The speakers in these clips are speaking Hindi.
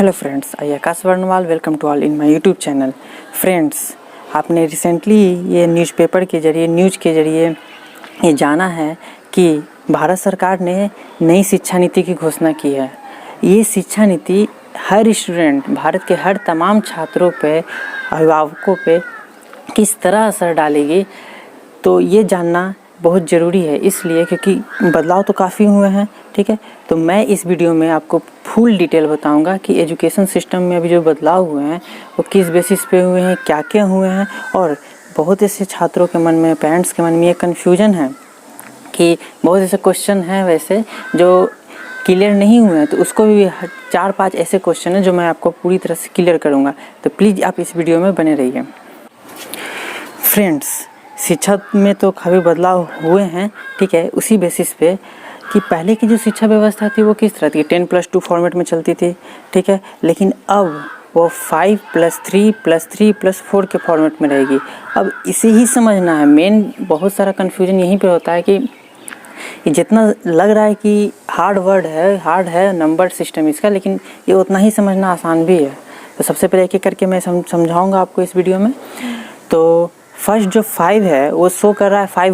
Hello friends, I Akash Varnwal welcome to all in my YouTube channel. Friends, आपने रिसेंटली ये न्यूज़पेपर के ज़रिए न्यूज़ के ज़रिए ये जाना है कि भारत सरकार ने नई शिक्षा नीति की घोषणा की है। ये शिक्षा नीति हर स्टूडेंट, भारत के हर तमाम छात्रों पे, अभिभावकों पे किस तरह असर डालेगी, तो ये जानना बहुत ज़रूरी है। इसलिए क्योंकि बदलाव तो काफ़ी हुए हैं, ठीक है। तो मैं इस वीडियो में आपको फुल डिटेल बताऊंगा कि एजुकेशन सिस्टम में अभी जो बदलाव हुए हैं वो किस बेसिस पे हुए हैं, क्या क्या हुए हैं। और बहुत ऐसे छात्रों के मन में, पेरेंट्स के मन में ये कन्फ्यूजन है कि बहुत ऐसे क्वेश्चन हैं वैसे जो क्लियर नहीं हुए हैं, तो उसको भी 4-5 ऐसे क्वेश्चन हैं जो मैं आपको पूरी तरह से क्लियर करूँगा। तो प्लीज़ आप इस वीडियो में बने रहिए। फ्रेंड्स, शिक्षा में तो काफ़ी बदलाव हुए हैं, ठीक है। उसी बेसिस पे कि पहले की जो शिक्षा व्यवस्था थी वो किस तरह थी, 10+2 फॉर्मेट में चलती थी, ठीक है। लेकिन अब वो 5+3+3+4 के फॉर्मेट में रहेगी। अब इसे ही समझना है। मेन बहुत सारा कन्फ्यूजन यहीं पे होता है कि जितना लग रहा है कि हार्ड है नंबर सिस्टम इसका, लेकिन ये उतना ही समझना आसान भी है। तो सबसे पहले एक एक करके मैं समझाऊँगा आपको इस वीडियो में। तो फर्स्ट जो 5 है वो शो कर रहा है 5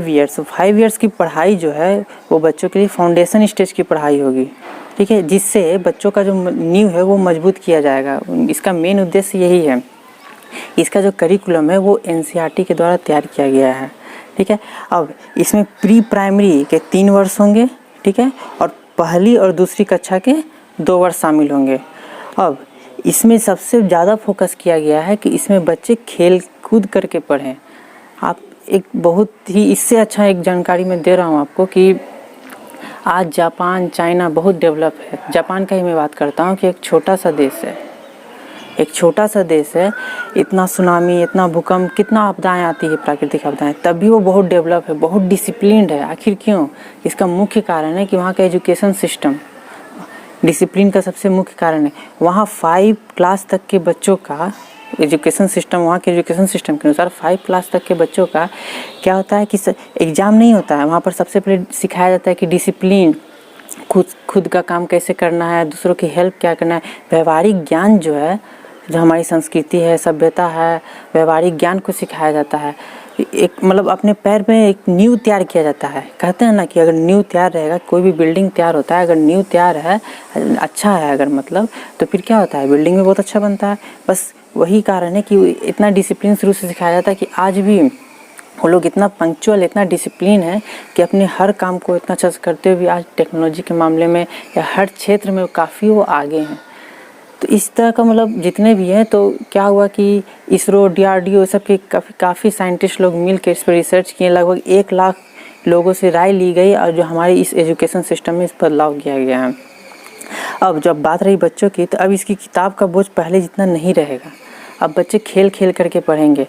ईयर्स। 5 ईयर्स की पढ़ाई जो है वो बच्चों के लिए फाउंडेशन स्टेज की पढ़ाई होगी, ठीक है, जिससे बच्चों का जो नींव है वो मजबूत किया जाएगा। इसका मेन उद्देश्य यही है। इसका जो करिकुलम है वो NCERT के द्वारा तैयार किया गया है, ठीक है। अब इसमें प्री प्राइमरी के 3 वर्ष होंगे, ठीक है, और पहली और दूसरी कक्षा के 2 वर्ष शामिल होंगे। अब इसमें सबसे ज़्यादा फोकस किया गया है कि इसमें बच्चे खेल कूद करके पढ़ें। आप एक बहुत ही इससे अच्छा एक जानकारी मैं दे रहा हूँ आपको कि आज जापान, चाइना बहुत डेवलप है। जापान का ही मैं बात करता हूँ कि एक छोटा सा देश है, इतना सुनामी, इतना भूकंप, कितना आपदाएं आती है, प्राकृतिक आपदाएं, तब भी वो बहुत डेवलप है, बहुत डिसिप्लिन्ड है। आखिर क्यों? इसका मुख्य कारण है कि वहाँ का एजुकेशन सिस्टम डिसिप्लिन का सबसे मुख्य कारण है। वहाँ 5 क्लास तक के बच्चों का एजुकेशन सिस्टम, वहाँ के एजुकेशन सिस्टम के अनुसार 5 क्लास तक के बच्चों का क्या होता है कि एग्ज़ाम नहीं होता है। वहाँ पर सबसे पहले सिखाया जाता है कि डिसिप्लिन, खुद का काम कैसे करना है, दूसरों की हेल्प क्या करना है। व्यवहारिक ज्ञान जो है, जो हमारी संस्कृति है, सभ्यता है, व्यवहारिक ज्ञान को सिखाया जाता है। एक मतलब अपने पैर में एक नींव तैयार किया जाता है। कहते हैं ना कि अगर नींव तैयार रहेगा, कोई भी बिल्डिंग तैयार होता है, अगर नींव तैयार है, अच्छा है अगर मतलब, तो फिर क्या होता है, बिल्डिंग में बहुत अच्छा बनता है। बस वही कारण है कि इतना डिसिप्लिन शुरू से सिखाया जाता है कि आज भी वो लोग इतना पंक्चुअल, इतना डिसिप्लिन है कि अपने हर काम को इतना अच्छा से करते हुए आज टेक्नोलॉजी के मामले में या हर क्षेत्र में काफ़ी वो आगे हैं। तो इस तरह का मतलब जितने भी हैं, तो क्या हुआ कि इसरो, DRDO सब के काफ़ी साइंटिस्ट लोग मिल के इस पर रिसर्च किए। लगभग 1 लाख लोगों से राय ली गई और जो हमारे इस एजुकेशन सिस्टम में इस बदलाव किया गया है। अब जब बात रही बच्चों की, तो अब इसकी किताब का बोझ पहले जितना नहीं रहेगा। अब बच्चे खेल करके पढ़ेंगे,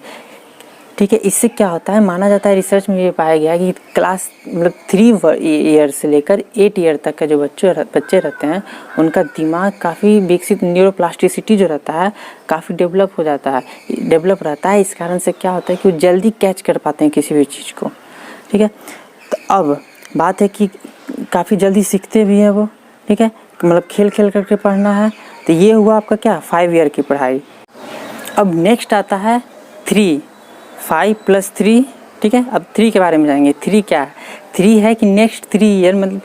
ठीक है। इससे क्या होता है, माना जाता है, रिसर्च में ये पाया गया कि क्लास मतलब 3 ईयर से लेकर 8 ईयर तक का जो बच्चे रहते हैं, उनका दिमाग काफ़ी विकसित, न्यूरोप्लास्टिसिटी जो रहता है काफ़ी डेवलप रहता है। इस कारण से क्या होता है कि वो जल्दी कैच कर पाते हैं किसी भी चीज़ को, ठीक है। तो अब बात है कि काफ़ी जल्दी सीखते भी हैं वो, ठीक है, मतलब खेल करके पढ़ना है। तो ये हुआ आपका क्या, 5 ईयर की पढ़ाई। अब नेक्स्ट आता है 5+3, ठीक है। अब 3 के बारे में जाएंगे। 3 क्या है? 3 है कि नेक्स्ट 3 ईयर, मतलब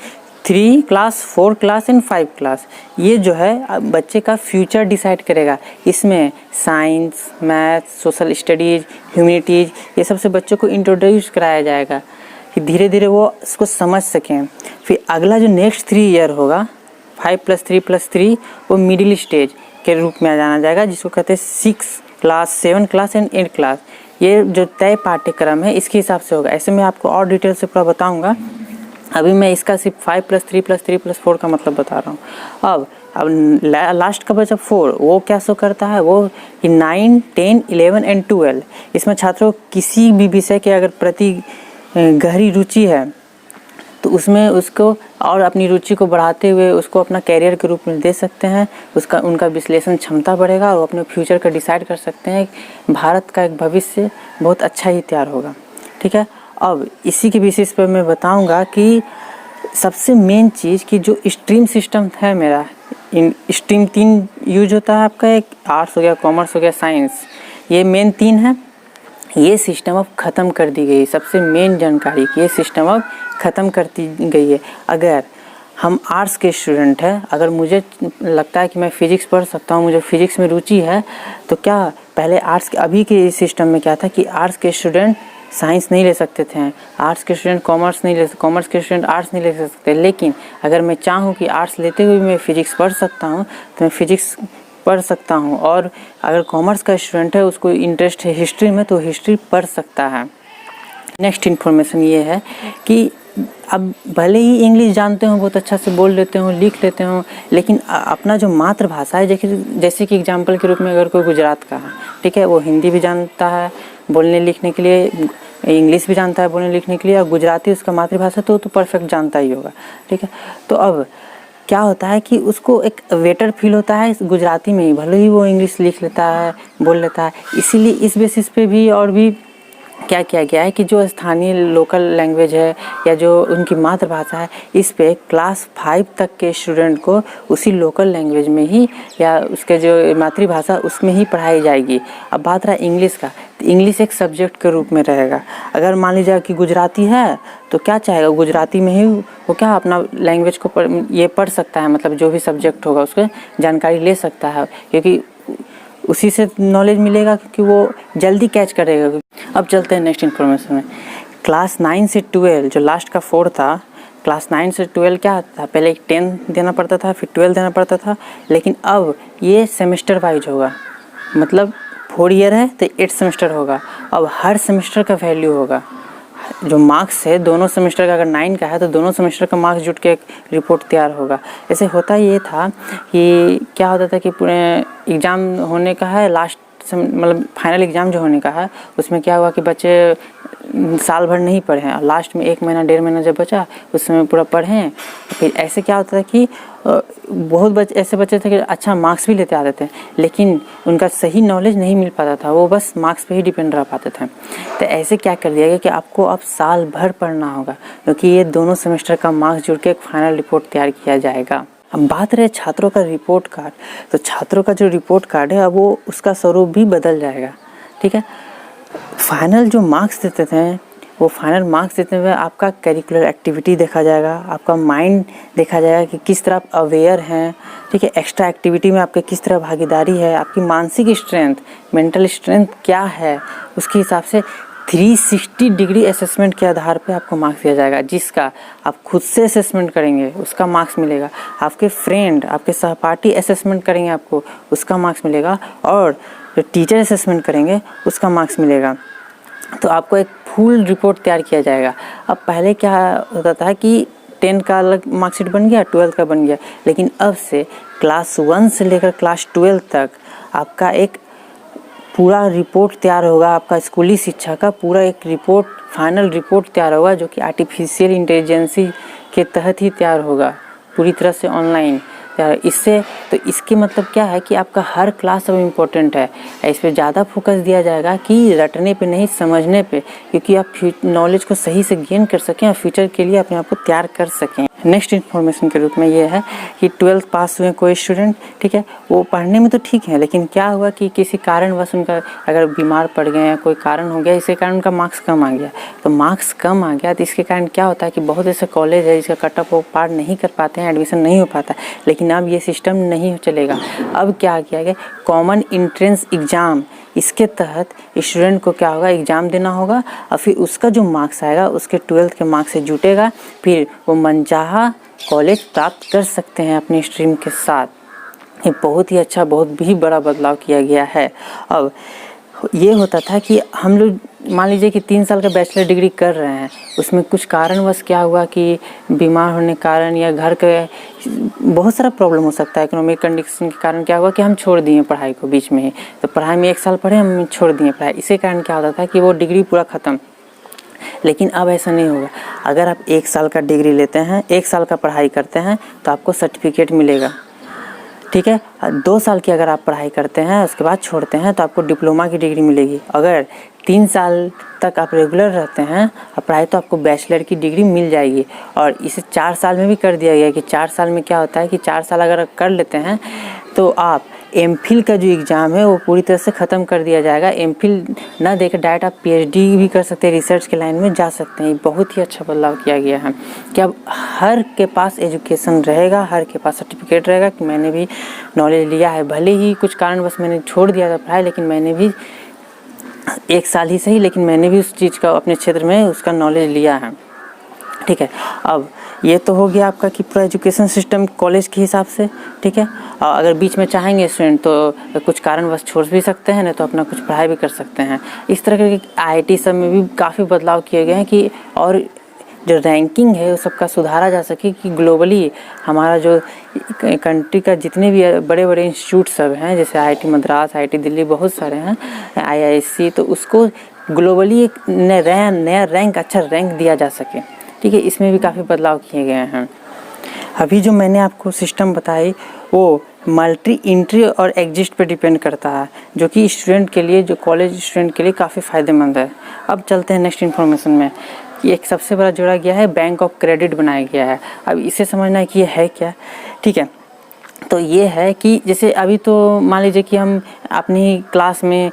3 क्लास, 4 क्लास एंड 5 क्लास, ये जो है बच्चे का फ्यूचर डिसाइड करेगा। इसमें science, math, social studies, humanities, ये सबसे बच्चों को इंट्रोड्यूस कराया जाएगा कि धीरे धीरे वो इसको समझ सकें। फिर अगला जो नेक्स्ट 3 ईयर होगा, 5+3+3, वो मिडिल स्टेज के रूप में जाना जाएगा, जिसको कहते हैं 6 क्लास, 7 क्लास एंड 8 क्लास। ये जो तय पाठ्यक्रम है इसके हिसाब से होगा। ऐसे मैं आपको और डिटेल से पूरा बताऊंगा। अभी मैं इसका सिर्फ 5+3+3+4 का मतलब बता रहा हूँ। अब लास्ट का बचा 4, वो क्या शो करता है, वो 9, 10, 11 एंड 12। इसमें छात्रों किसी भी विषय के अगर प्रति गहरी रुचि है तो उसमें उसको और अपनी रुचि को बढ़ाते हुए उसको अपना कैरियर के रूप में दे सकते हैं। उनका विश्लेषण क्षमता बढ़ेगा और वो अपने फ्यूचर का डिसाइड कर सकते हैं। भारत का एक भविष्य बहुत अच्छा ही तैयार होगा, ठीक है। अब इसी के बेसिस पर मैं बताऊंगा कि सबसे मेन चीज़ कि जो स्ट्रीम सिस्टम है मेरा, स्ट्रीम 3 यूज होता है आपका, एक आर्ट्स हो गया, कॉमर्स हो गया, साइंस, ये मेन 3 है। ये सिस्टम अब ख़त्म कर दी गई, सबसे मेन जानकारी कि ये सिस्टम अब ख़त्म कर दी गई है। अगर हम आर्ट्स के स्टूडेंट हैं, अगर मुझे लगता है कि मैं फ़िज़िक्स पढ़ सकता हूँ, मुझे फ़िज़िक्स में रुचि है, तो क्या पहले आर्ट्स के, अभी के सिस्टम में क्या था कि आर्ट्स के स्टूडेंट साइंस नहीं ले सकते थे, आर्ट्स के स्टूडेंट कॉमर्स नहीं ले सकते, कॉमर्स के स्टूडेंट आर्ट्स नहीं ले सकते। लेकिन अगर मैं चाहूँ कि आर्ट्स लेते हुए मैं फ़िज़िक्स पढ़ सकता हूँ तो मैं फ़िज़िक्स पढ़ सकता हूँ, और अगर कॉमर्स का स्टूडेंट है, उसको इंटरेस्ट है हिस्ट्री में, तो हिस्ट्री पढ़ सकता है। नेक्स्ट इन्फॉर्मेशन ये है कि अब भले ही इंग्लिश जानते हो, बहुत अच्छा से बोल लेते हो, लिख लेते हो, लेकिन अपना जो मातृभाषा है, जैसे कि एग्जाम्पल के रूप में अगर कोई गुजरात का है, ठीक है, वो हिंदी भी जानता है बोलने लिखने के लिए, इंग्लिश भी जानता है बोलने लिखने के लिए, और गुजराती उसका मातृभाषा तो परफेक्ट जानता ही होगा, ठीक है। तो अब क्या होता है कि उसको एक वेटर फील होता है गुजराती में ही, भले ही वो इंग्लिश लिख लेता है, बोल लेता है। इसीलिए इस बेसिस पे भी और भी क्या किया गया है कि जो स्थानीय लोकल लैंग्वेज है या जो उनकी मातृभाषा है, इस पे क्लास 5 तक के स्टूडेंट को उसी लोकल लैंग्वेज में ही या उसके जो मातृभाषा उसमें ही पढ़ाई जाएगी। अब बात रहा इंग्लिश का, तो इंग्लिश एक सब्जेक्ट के रूप में रहेगा। अगर मान लीजिए कि गुजराती है तो क्या चाहेगा, गुजराती में ही वो क्या अपना लैंग्वेज को पढ़ सकता है, मतलब जो भी सब्जेक्ट होगा उसको जानकारी ले सकता है, क्योंकि उसी से नॉलेज मिलेगा, क्योंकि वो जल्दी कैच करेगा। अब चलते हैं नेक्स्ट इन्फॉर्मेशन में। क्लास 9 से 12 जो लास्ट का 4 था, क्लास 9 से 12 क्या था, पहले 10 देना पड़ता था, फिर 12 देना पड़ता था, लेकिन अब ये सेमेस्टर वाइज होगा, मतलब 4 ईयर है तो 8 सेमेस्टर होगा। अब हर सेमेस्टर का वैल्यू होगा, जो मार्क्स है दोनों सेमेस्टर का, अगर 9 का है तो दोनों सेमेस्टर का मार्क्स जुट के एक रिपोर्ट तैयार होगा। ऐसे होता ये था कि क्या होता था कि पूरे एग्ज़ाम होने का है, लास्ट मतलब फाइनल एग्ज़ाम जो होने का है, उसमें क्या हुआ कि बच्चे साल भर नहीं पढ़े हैं, लास्ट में 1 महीना 1.5 महीना जब बचा उस समय पूरा पढ़ें। फिर ऐसे क्या होता था कि बहुत ऐसे बच्चे थे कि अच्छा मार्क्स भी लेते आते थे, लेकिन उनका सही नॉलेज नहीं मिल पाता था, वो बस मार्क्स पे ही डिपेंड रह पाते थे। तो ऐसे क्या कर दिया गया कि आपको अब साल भर पढ़ना होगा, क्योंकि ये दोनों सेमेस्टर का मार्क्स जुड़ के एक फाइनल रिपोर्ट तैयार किया जाएगा। अब बात रहे छात्रों का रिपोर्ट कार्ड, तो छात्रों का जो रिपोर्ट कार्ड है अब वो उसका स्वरूप भी बदल जाएगा, ठीक है। फाइनल जो मार्क्स देते थे, वो फाइनल मार्क्स देते हुए आपका करिकुलर एक्टिविटी देखा जाएगा, आपका माइंड देखा जाएगा कि किस तरह आप अवेयर हैं, ठीक है, एक्स्ट्रा एक्टिविटी में आपके किस तरह भागीदारी है, आपकी मानसिक स्ट्रेंथ, मेंटल स्ट्रेंथ क्या है, उसके हिसाब से 360 डिग्री असेसमेंट के आधार पे आपको मार्क्स दिया जाएगा, जिसका आप खुद से असेसमेंट करेंगे उसका मार्क्स मिलेगा, आपके फ्रेंड आपके सहपाठी असेसमेंट करेंगे आपको उसका मार्क्स मिलेगा, और जो टीचर असेसमेंट करेंगे उसका मार्क्स मिलेगा। तो आपको एक फुल रिपोर्ट तैयार किया जाएगा। अब पहले क्या होता था कि 10 का अलग मार्कशीट बन गया, 12 का बन गया, लेकिन अब से क्लास 1 से लेकर क्लास 12 तक आपका एक पूरा रिपोर्ट तैयार होगा, आपका स्कूली शिक्षा का पूरा एक रिपोर्ट, फाइनल रिपोर्ट तैयार होगा, जो कि आर्टिफिशियल इंटेलिजेंसी के तहत ही तैयार होगा, पूरी तरह से ऑनलाइन। इससे तो इसके मतलब क्या है कि आपका हर क्लास अब इम्पोर्टेंट है, इस पर ज़्यादा फोकस दिया जाएगा कि रटने पे नहीं, समझने पे, क्योंकि आप नॉलेज को सही से गेन कर सकें और फ्यूचर के लिए अपने आप को तैयार कर सकें। नेक्स्ट इन्फॉर्मेशन के रूप में ये है कि 12th पास हुए कोई स्टूडेंट, ठीक है, वो पढ़ने में तो ठीक है, लेकिन क्या हुआ कि किसी कारणवश उनका अगर बीमार पड़ गए या कोई कारण हो गया, इसके कारण उनका मार्क्स कम आ गया। तो मार्क्स कम आ गया तो इसके कारण क्या होता है कि बहुत ऐसे कॉलेज है जिसका कट ऑफ वो पार नहीं कर पाते हैं, एडमिशन नहीं हो पाता, लेकिन अब ये सिस्टम नहीं चलेगा। अब क्या किया गया, कॉमन एंट्रेंस एग्ज़ाम, इसके तहत स्टूडेंट को क्या होगा, एग्ज़ाम देना होगा, और फिर उसका जो मार्क्स आएगा उसके 12th के मार्क्स से जुटेगा, फिर वो मनचाहा कॉलेज प्राप्त कर सकते हैं अपनी स्ट्रीम के साथ। ये बहुत ही अच्छा, बहुत भी बड़ा बदलाव किया गया है। अब ये होता था कि हम लोग मान लीजिए कि 3 साल का बैचलर डिग्री कर रहे हैं, उसमें कुछ कारणवश क्या हुआ कि बीमार होने के कारण या घर के बहुत सारा प्रॉब्लम हो सकता है, इकोनॉमिक कंडीशन के कारण क्या हुआ कि हम छोड़ दिए पढ़ाई को बीच में ही। तो पढ़ाई में 1 साल पढ़े, हम छोड़ दिए पढ़ाई, इसी कारण क्या होता था कि वो डिग्री पूरा ख़त्म। लेकिन अब ऐसा नहीं होगा, अगर आप 1 साल का डिग्री लेते हैं, 1 साल का पढ़ाई करते हैं, तो आपको सर्टिफिकेट मिलेगा। ठीक है। 2 साल की अगर आप पढ़ाई करते हैं उसके बाद छोड़ते हैं तो आपको डिप्लोमा की डिग्री मिलेगी। अगर 3 साल तक आप रेगुलर रहते हैं और पढ़ाई तो आपको बैचलर की डिग्री मिल जाएगी। और इसे 4 साल में भी कर दिया गया है कि 4 साल में क्या होता है कि 4 साल अगर कर लेते हैं तो आप एमफिल का जो एग्ज़ाम है वो पूरी तरह से ख़त्म कर दिया जाएगा। एमफिल ना देकर डायरेक्ट आप पीएचडी भी कर सकते हैं, रिसर्च के लाइन में जा सकते हैं। बहुत ही अच्छा बदलाव किया गया है कि अब हर के पास एजुकेशन रहेगा, हर के पास सर्टिफिकेट रहेगा कि मैंने भी नॉलेज लिया है। भले ही कुछ कारणवश मैंने छोड़ दिया था पढ़ाई, लेकिन मैंने भी 1 साल ही सही, लेकिन मैंने भी उस चीज़ का अपने क्षेत्र में उसका नॉलेज लिया है। ठीक है, अब ये तो हो गया आपका कि पूरा एजुकेशन सिस्टम कॉलेज के हिसाब से। ठीक है, और अगर बीच में चाहेंगे स्टूडेंट तो कुछ कारणवश छोड़ भी सकते हैं, नहीं तो अपना कुछ पढ़ाई भी कर सकते हैं। इस तरह के आईआईटी सब में भी काफ़ी बदलाव किए गए हैं कि और जो रैंकिंग है उस सबका सुधारा जा सके कि ग्लोबली हमारा जो कंट्री का जितने भी बड़े बड़े इंस्टीट्यूट सब हैं, जैसे आईआईटी मद्रास, आईआईटी दिल्ली, बहुत सारे हैं, आईआईएससी, तो उसको ग्लोबली एक नया रैंक, अच्छा रैंक दिया जा सके। ठीक है, इसमें भी काफ़ी बदलाव किए गए हैं। अभी जो मैंने आपको सिस्टम बताई वो मल्टी एंट्री और एग्जिट पे डिपेंड करता है, जो कि स्टूडेंट के लिए, जो कॉलेज स्टूडेंट के लिए काफ़ी फ़ायदेमंद है। अब चलते हैं नेक्स्ट इन्फॉर्मेशन में कि एक सबसे बड़ा जोड़ा गया है बैंक ऑफ क्रेडिट बनाया गया है। अब इसे समझना है कि ये है क्या। ठीक है, तो ये है कि जैसे अभी तो मान लीजिए कि हम अपनी क्लास में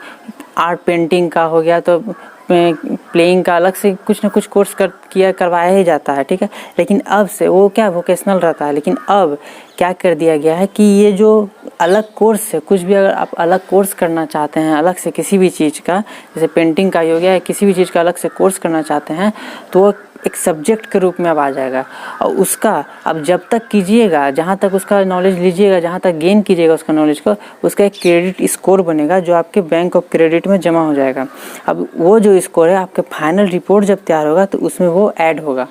आर्ट पेंटिंग का हो गया तो प्लेइंग का अलग से कुछ ना कुछ कोर्स करवाया ही जाता है। ठीक है, लेकिन अब से वो क्या वोकेशनल रहता है, लेकिन अब क्या कर दिया गया है कि ये जो अलग कोर्स है, कुछ भी अगर आप अलग कोर्स करना चाहते हैं अलग से किसी भी चीज़ का, जैसे पेंटिंग का हो गया, किसी भी चीज़ का अलग से कोर्स करना चाहते हैं तो वो एक सब्जेक्ट के रूप में अब आ जाएगा। और उसका अब जब तक कीजिएगा, जहाँ तक उसका नॉलेज लीजिएगा, जहाँ तक गेन कीजिएगा उसका नॉलेज को, उसका एक क्रेडिट स्कोर बनेगा जो आपके बैंक ऑफ क्रेडिट में जमा हो जाएगा। अब वो जो स्कोर है आपके फाइनल रिपोर्ट जब तैयार होगा तो उसमें वो ऐड होगा।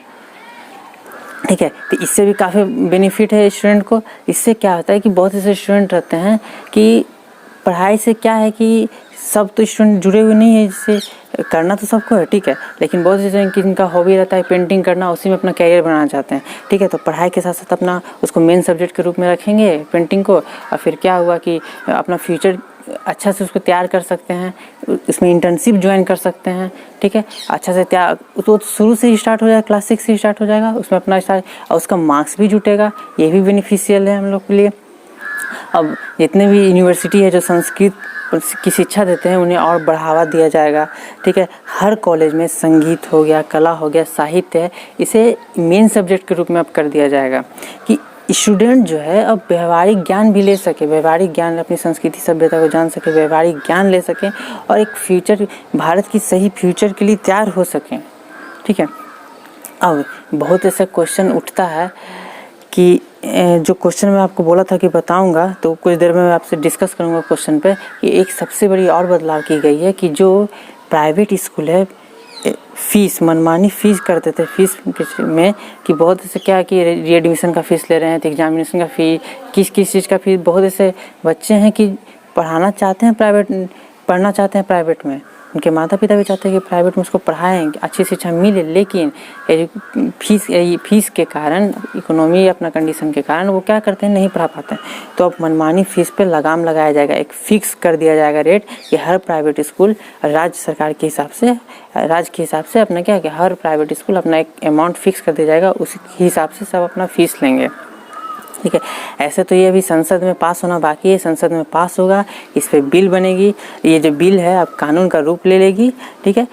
ठीक है, तो इससे भी काफ़ी बेनिफिट है स्टूडेंट को। इससे क्या होता है कि बहुत ऐसे स्टूडेंट रहते हैं कि पढ़ाई से क्या है कि सब तो स्टूडेंट जुड़े हुए नहीं है, जिससे करना तो सबको है। ठीक है, लेकिन बहुत से जिनका हॉबी रहता है पेंटिंग करना, उसी में अपना कैरियर बनाना चाहते हैं। ठीक है, तो पढ़ाई के साथ साथ अपना उसको मेन सब्जेक्ट के रूप में रखेंगे पेंटिंग को, और फिर क्या हुआ कि अपना फ्यूचर अच्छा से उसको तैयार कर सकते हैं, इसमें इंटर्नशिप ज्वाइन कर सकते हैं। ठीक है, अच्छा से तैयार तो शुरू से ही स्टार्ट हो जाएगा, क्लास 6 से स्टार्ट हो जाएगा, उसमें अपना स्टार्ट, और उसका मार्क्स भी जुटेगा। ये भी बेनिफिशियल है हम लोग के लिए। अब जितने भी यूनिवर्सिटी है जो संस्कृत की शिक्षा देते हैं उन्हें और बढ़ावा दिया जाएगा। ठीक है, हर कॉलेज में संगीत हो गया, कला हो गया, साहित्य है, इसे मेन सब्जेक्ट के रूप में अब कर दिया जाएगा कि स्टूडेंट जो है अब व्यवहारिक ज्ञान भी ले सके, व्यवहारिक ज्ञान, अपनी संस्कृति सभ्यता को जान सके, व्यवहारिक ज्ञान ले सके और एक फ्यूचर, भारत की सही फ्यूचर के लिए तैयार हो सकें। ठीक है, अब बहुत ऐसा क्वेश्चन उठता है कि जो क्वेश्चन मैं आपको बोला था कि बताऊंगा, तो कुछ देर में मैं आपसे डिस्कस करूंगा क्वेश्चन पे कि एक सबसे बड़ी और बदलाव की गई है कि जो प्राइवेट स्कूल है फीस, मनमानी फ़ीस करते थे फीस में, कि बहुत ऐसे क्या है कि रीएडमिशन का फ़ीस ले रहे हैं, तो एग्जामिनेशन का फ़ी, किस चीज़ का फ़ीस। बहुत ऐसे बच्चे हैं कि पढ़ना चाहते हैं प्राइवेट में, उनके माता पिता भी चाहते हैं कि प्राइवेट में उसको पढ़ाएं, अच्छी शिक्षा मिले, लेकिन फीस के कारण, इकोनॉमी अपना कंडीशन के कारण वो क्या करते हैं, नहीं पढ़ा पाते हैं। तो अब मनमानी फ़ीस पे लगाम लगाया जाएगा, एक फ़िक्स कर दिया जाएगा रेट कि हर प्राइवेट स्कूल राज्य सरकार के हिसाब से, राज्य के हिसाब से अपना क्या है कि हर प्राइवेट स्कूल अपना एक अमाउंट फिक्स कर दिया जाएगा, उसी हिसाब से सब अपना फ़ीस लेंगे। ठीक है, ऐसे तो ये अभी संसद में पास होना बाकी है, संसद में पास होगा, इस पे बिल बनेगी, ये जो बिल है अब कानून का रूप ले लेगी। ठीक है,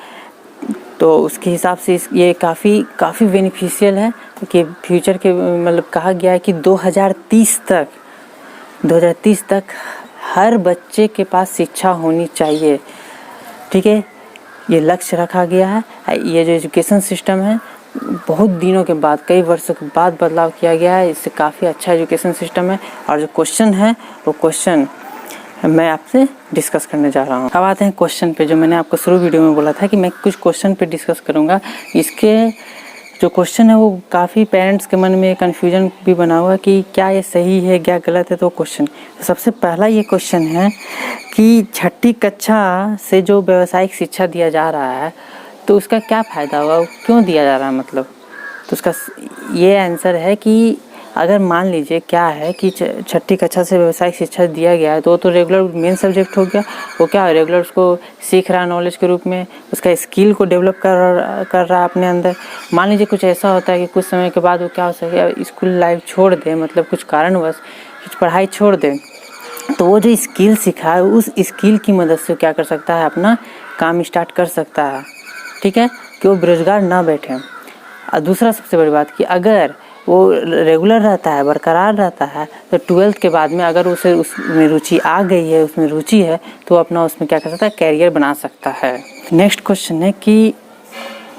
तो उसके हिसाब से ये काफ़ी बेनिफिशियल है कि फ्यूचर के मतलब कहा गया है कि 2030 तक हर बच्चे के पास शिक्षा होनी चाहिए। ठीक है, ये लक्ष्य रखा गया है। ये जो एजुकेशन सिस्टम है बहुत दिनों के बाद, कई वर्षों के बाद बदलाव किया गया है, इससे काफ़ी अच्छा एजुकेशन सिस्टम है। और जो क्वेश्चन है वो क्वेश्चन मैं आपसे डिस्कस करने जा रहा हूँ। अब आते हैं क्वेश्चन पे, जो मैंने आपको शुरू वीडियो में बोला था कि मैं कुछ क्वेश्चन पे डिस्कस करूँगा। इसके जो क्वेश्चन है वो काफ़ी पेरेंट्स के मन में कन्फ्यूजन भी बना हुआ कि क्या ये सही है क्या गलत है। तो क्वेश्चन, तो सबसे पहला ये क्वेश्चन है कि 6ठी कक्षा से जो व्यावसायिक शिक्षा दिया जा रहा है तो उसका क्या फ़ायदा होगा, क्यों दिया जा रहा है मतलब। तो उसका ये आंसर है कि अगर मान लीजिए क्या है कि छठी कक्षा से व्यावसायिक शिक्षा दिया गया है तो रेगुलर मेन सब्जेक्ट हो गया, वो क्या है रेगुलर उसको सीख रहा है नॉलेज के रूप में, उसका स्किल को डेवलप कर रहा है अपने अंदर। मान लीजिए कुछ ऐसा होता है कि कुछ समय के बाद वो क्या हो सके स्कूल लाइफ छोड़ दे, मतलब कुछ कारणवश पढ़ाई छोड़ दे, तो वो जो स्किल सीखा है उस स्किल की मदद से क्या कर सकता है अपना काम स्टार्ट कर सकता है, ठीक है, कि वो बेरोजगार ना बैठे। और दूसरा सबसे बड़ी बात कि अगर वो रेगुलर रहता है, बरकरार रहता है, तो 12th के बाद में अगर उसे उसमें रुचि आ गई है, उसमें रुचि है, तो अपना उसमें क्या कर सकता है कैरियर बना सकता है। नेक्स्ट क्वेश्चन है कि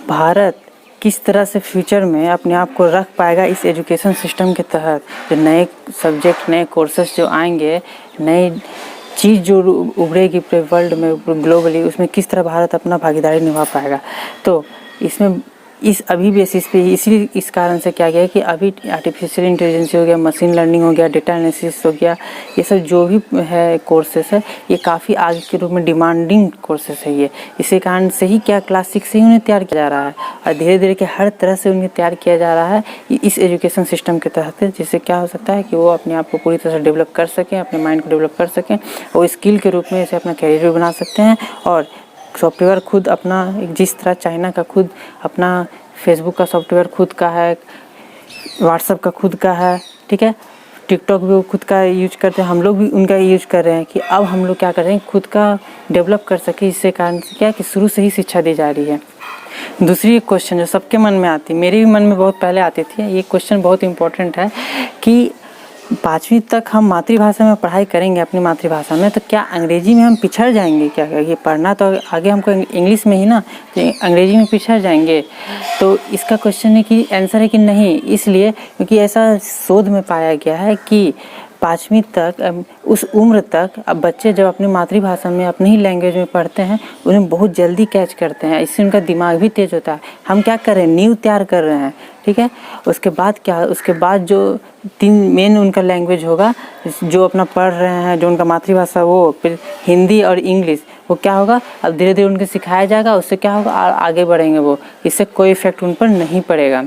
भारत किस तरह से फ्यूचर में अपने आप को रख पाएगा इस एजुकेशन सिस्टम के तहत, जो नए सब्जेक्ट नए कोर्सेज जो आएंगे, नई चीज़ जो उभरेगी पूरे वर्ल्ड में ग्लोबली, उसमें किस तरह भारत अपना भागीदारी निभा पाएगा। तो इसमें इस अभी बेसिस पे इस कारण से क्या गया कि अभी आर्टिफिशियल इंटेलिजेंस हो गया, मशीन लर्निंग हो गया, डेटा एनालिसिस हो गया, ये सब जो भी है कोर्सेस है ये काफ़ी आगे के रूप में डिमांडिंग कोर्सेस है ये। इसी कारण से ही क्या क्लास 6 से ही उन्हें तैयार किया जा रहा है और धीरे धीरे के हर तरह से उन्हें तैयार किया जा रहा है इस एजुकेशन सिस्टम के तहत, जिससे क्या हो सकता है कि वो अपने आप को पूरी तरह से डेवलप कर सकें, अपने माइंड को डेवलप कर सकें और स्किल के रूप में इसे अपना कैरियर भी बना सकते हैं। और सॉफ्टवेयर खुद अपना जिस तरह चाइना का खुद अपना फेसबुक का सॉफ्टवेयर खुद का है, व्हाट्सएप का खुद का है, ठीक है, टिकटॉक भी वो खुद का यूज करते हैं, हम लोग भी उनका यूज कर रहे हैं कि अब हम लोग क्या कर रहे हैं खुद का डेवलप कर सके। इससे कारण से क्या कि शुरू से ही शिक्षा दी जा रही है। दूसरी एक क्वेश्चन जो सबके मन में आती, मेरे भी मन में बहुत पहले आती थी, ये क्वेश्चन बहुत इंपॉर्टेंट है कि 5वीं तक हम मातृभाषा में पढ़ाई करेंगे अपनी मातृभाषा में, तो क्या अंग्रेजी में हम पिछड़ जाएंगे क्या? ये पढ़ना तो आगे हमको इंग्लिश में ही ना, तो अंग्रेजी में पिछड़ जाएंगे। तो इसका क्वेश्चन है कि आंसर है कि नहीं, इसलिए क्योंकि ऐसा शोध में पाया गया है कि 5वीं तक उस उम्र तक अब बच्चे जब अपनी मातृभाषा में अपनी ही लैंग्वेज में पढ़ते हैं उन्हें बहुत जल्दी कैच करते हैं, इससे उनका दिमाग भी तेज होता है। हम क्या कर रहे हैं, नींव तैयार कर रहे हैं, ठीक है। उसके बाद क्या, उसके बाद जो 3 मेन उनका लैंग्वेज होगा जो अपना पढ़ रहे हैं, जो उनका मातृभाषा, वो फिर हिंदी और इंग्लिश, वो क्या होगा अब धीरे धीरे उनको सिखाया जाएगा, उससे क्या होगा आगे बढ़ेंगे वो, इससे कोई इफेक्ट उन पर नहीं पड़ेगा।